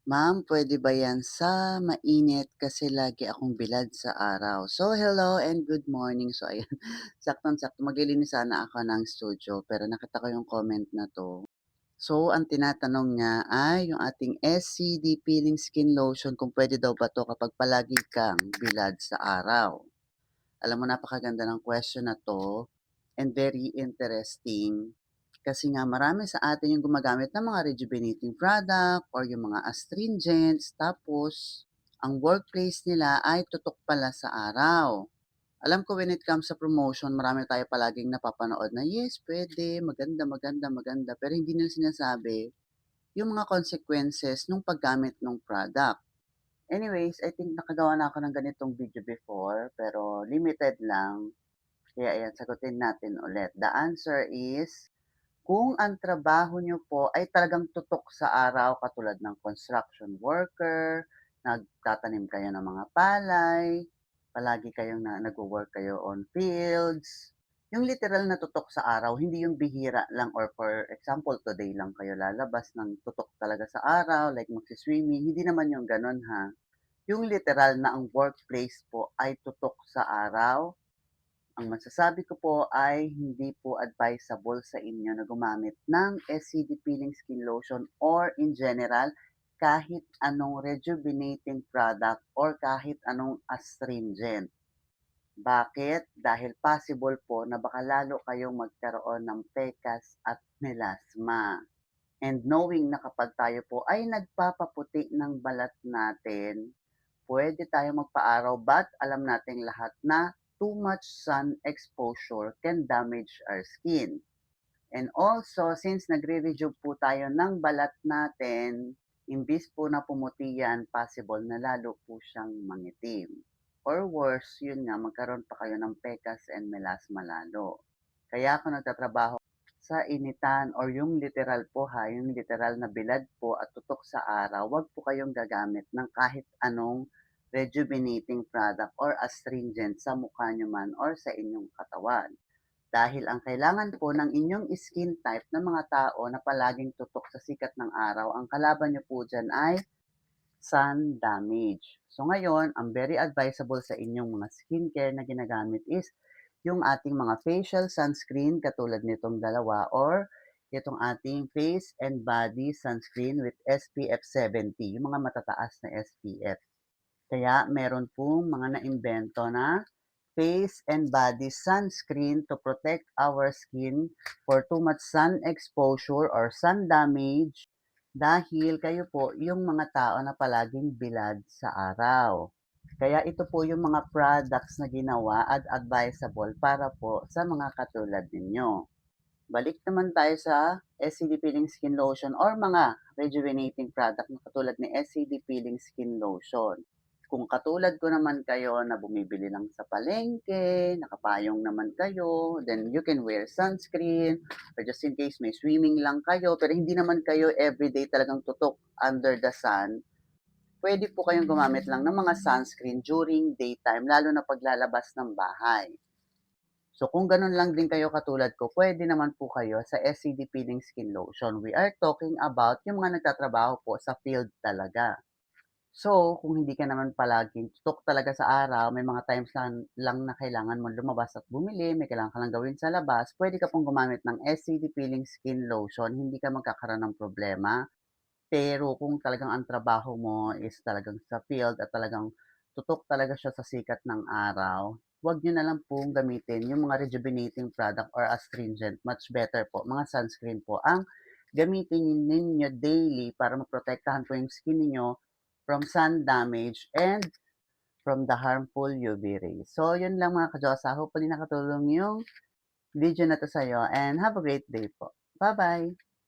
Ma'am, puwede ba 'yan sa mainit kasi lagi akong bilad sa araw. So, hello and good morning. So, ayan, saktong-sakto maglilinis sana ako ng studio pero nakita ko yung comment na 'to. So, ang tinatanong niya ay yung ating SCD Peeling Skin Lotion kung puwede daw ba 'to kapag palagi kang bilad sa araw. Alam mo napakaganda ng question na 'to and very interesting. Kasi nga marami sa atin yung gumagamit ng mga rejuvenating product or yung mga astringents tapos ang workplace nila ay tutok pala sa araw. Alam ko when it comes sa promotion, marami tayo palaging napapanood na yes, pwede, maganda, maganda, maganda. Pero hindi nila sinasabi yung mga consequences nung paggamit ng product. Anyways, I think nakagawa na ako ng ganitong video before, pero limited lang. Kaya ayan, sagutin natin ulit. The answer is kung ang trabaho niyo po ay talagang tutok sa araw katulad ng construction worker, nagtatanim kayo ng mga palay, palagi kayong nagwo-work kayo on fields, yung literal na tutok sa araw, hindi yung bihira lang or for example, today lang kayo lalabas ng tutok talaga sa araw, like magsi-swimming, hindi naman yung gano'n ha. Yung literal na ang workplace po ay tutok sa araw, ang masasabi ko po ay hindi po advisable sa inyo na gumamit ng SCD Peeling Skin Lotion or in general, kahit anong rejuvenating product or kahit anong astringent. Bakit? Dahil possible po na baka lalo kayong magkaroon ng pekas at melasma. And knowing na kapag tayo po ay nagpapaputi ng balat natin, pwede tayong magpa-araw but alam nating lahat na too much sun exposure can damage our skin. And also, since nagre-rejuve po tayo ng balat natin, imbis po na pumuti yan, possible na lalo po siyang mangitim. Or worse, yun nga, magkaroon pa kayo ng pekas and melasma lalo. Kaya ako nagtatrabaho sa initan or yung literal po ha, yung literal na bilad po at tutok sa araw, wag po kayong gagamit ng kahit anong rejuvenating product or astringent sa mukha nyo man or sa inyong katawan. Dahil ang kailangan po ng inyong skin type ng mga tao na palaging tutok sa sikat ng araw, ang kalaban nyo po dyan ay sun damage. So ngayon, ang very advisable sa inyong mga skincare na ginagamit is yung ating mga facial sunscreen katulad nitong dalawa or itong ating face and body sunscreen with SPF 70, yung mga matataas na SPF. Kaya meron pong mga naimbento na face and body sunscreen to protect our skin for too much sun exposure or sun damage dahil kayo po yung mga tao na palaging bilad sa araw. Kaya ito po yung mga products na ginawa at advisable para po sa mga katulad ninyo. Balik naman tayo sa SCD Peeling Skin Lotion or mga rejuvenating product na katulad ni SCD Peeling Skin Lotion. Kung katulad ko naman kayo na bumibili lang sa palengke, nakapayong naman kayo, then you can wear sunscreen, or just in case may swimming lang kayo, pero hindi naman kayo everyday talagang tutok under the sun, pwede po kayong gumamit lang ng mga sunscreen during daytime, lalo na paglalabas ng bahay. So kung ganun lang din kayo katulad ko, pwede naman po kayo sa SCD Peeling Skin Lotion. We are talking about yung mga nagtatrabaho po sa field talaga. So, kung hindi ka naman palaging tutok talaga sa araw, may mga times lang na kailangan mo lumabas at bumili, may kailangan ka lang gawin sa labas, pwede ka pong gumamit ng SCD Peeling Skin Lotion, hindi ka magkakaroon ng problema. Pero kung talagang ang trabaho mo is talagang sa field at talagang tutok talaga siya sa sikat ng araw, huwag niyo na lang pong gamitin yung mga rejuvenating product or astringent. Much better po, mga sunscreen po ang gamitin ninyo daily para maprotektahan po yung skin niyo from sun damage and from the harmful UV rays. So, yun lang mga ka-Diyosa. Hopefully nakatulong yung video na to sa'yo and have a great day po. Bye-bye!